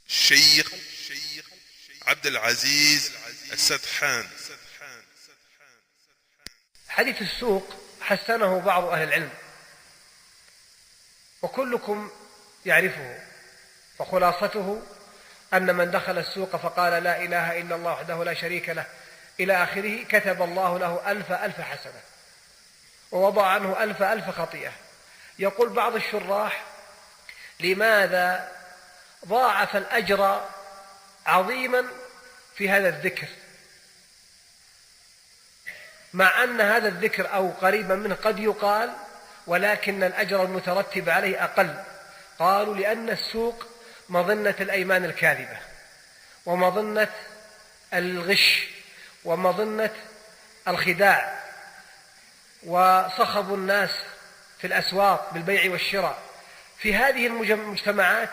Cheikh Abdel Aziz Al-Sadhan. حديث السوق حسنه بعض أهل العلم وكلكم يعرفه، وخلاصته أن من دخل السوق فقال لا إله إلا الله وحده لا شريك له إلى آخره كتب الله له ألف حسنة ووضع عنه ألف خطيئة. يقول بعض الشراح: لماذا ضاعف الأجر عظيما في هذا الذكر مع أن هذا الذكر أو قريبا منه قد يقال ولكن الأجر المترتب عليه أقل؟ قالوا: لأن السوق مظنة الأيمان الكاذبة ومظنة الغش ومظنة الخداع، وصخب الناس في الأسواق بالبيع والشراء. في هذه المجتمعات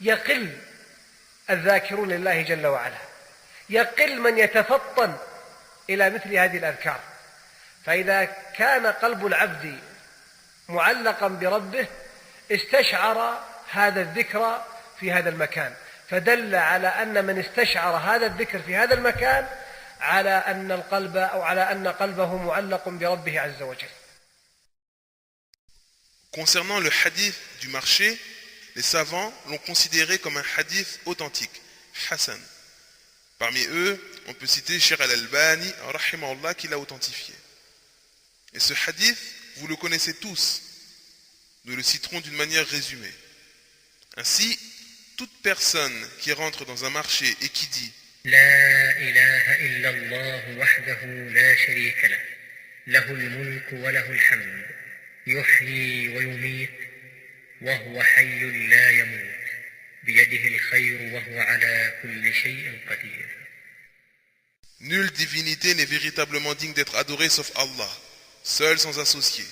يقل الذاكرون لله جل وعلا، يقل من يتفطن إلى مثل هذه الأذكار. فإذا كان قلب العبد معلقا بربه استشعر هذا الذكر في هذا المكان، فدل على أن من استشعر هذا الذكر في هذا المكان على أن القلب أو على أن قلبه معلق بربه عز وجل. Concernant le hadith du marché, les savants l'ont considéré comme un hadith authentique, Hassan. Parmi eux, on peut citer Cheikh Al-Albani, rahimahullah, qui l'a authentifié. Et ce hadith, vous le connaissez tous. Nous le citerons d'une manière résumée. Ainsi, toute personne qui rentre dans un marché et qui dit لا إله إلا الله وحده لا شريك له له الملك وله الحمد يحيي ويميت وهو حي لا يموت بيده الخير وهو على كل شيء قدير. Nulle divinité n'est véritablement digne d'être adorée sauf Allah, seul sans associé.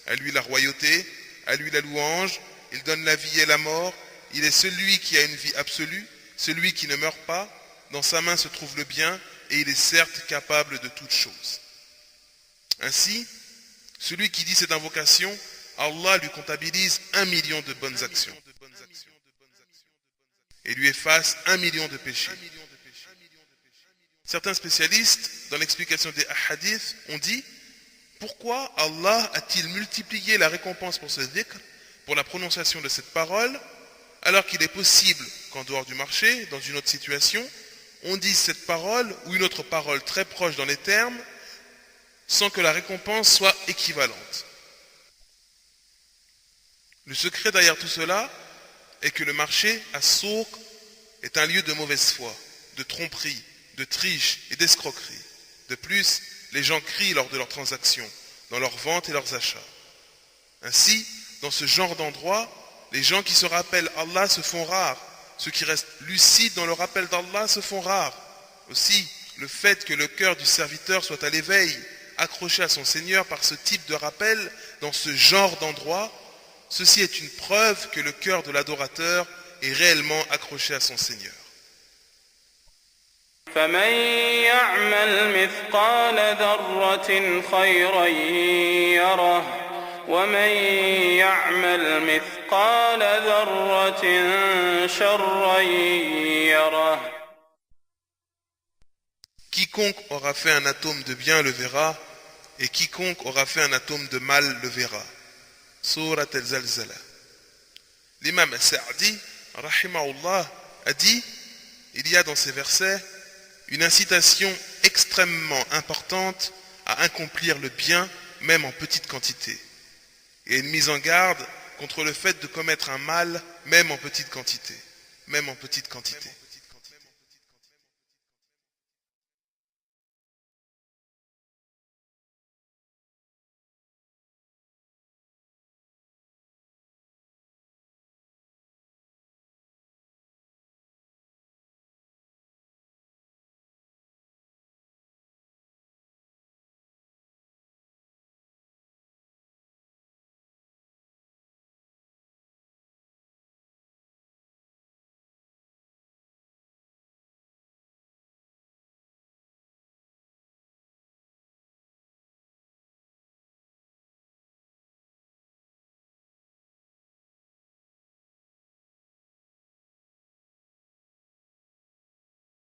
À lui la royauté, à lui la louange, il donne la vie et la mort, il est celui qui a une vie absolue, celui qui ne meurt pas, dans sa main se trouve le bien et il est certes capable de toutes choses. Ainsi, celui qui dit cette invocation, Allah lui comptabilise 1 million de bonnes actions et lui efface 1 million de péchés. Certains spécialistes, dans l'explication des hadiths, ont dit: pourquoi Allah a-t-il multiplié la récompense pour ce dhikr, pour la prononciation de cette parole, alors qu'il est possible qu'en dehors du marché, dans une autre situation, on dise cette parole ou une autre parole très proche dans les termes, sans que la récompense soit équivalente. Le secret derrière tout cela est que le marché, as-souq, est un lieu de mauvaise foi, de tromperie, de triche et d'escroquerie. De plus, les gens crient lors de leurs transactions, dans leurs ventes et leurs achats. Ainsi, dans ce genre d'endroit, les gens qui se rappellent Allah se font rares. Ceux qui restent lucides dans le rappel d'Allah se font rares. Aussi, le fait que le cœur du serviteur soit à l'éveil, accroché à son Seigneur par ce type de rappel, dans ce genre d'endroit, ceci est une preuve que le cœur de l'adorateur est réellement accroché à son Seigneur. فمن يعمل مثقال ذرة خيرا يره ومن يعمل مثقال ذرة شرا يره. Quiconque aura fait un atome de bien le verra, et quiconque aura fait un atome de mal le verra. Surat al-Zalzala. L'imam al-Sa'di, rahimahullah, a dit: il y a dans ces versets une incitation extrêmement importante à accomplir le bien, même en petite quantité, et une mise en garde contre le fait de commettre un mal, même en petite quantité.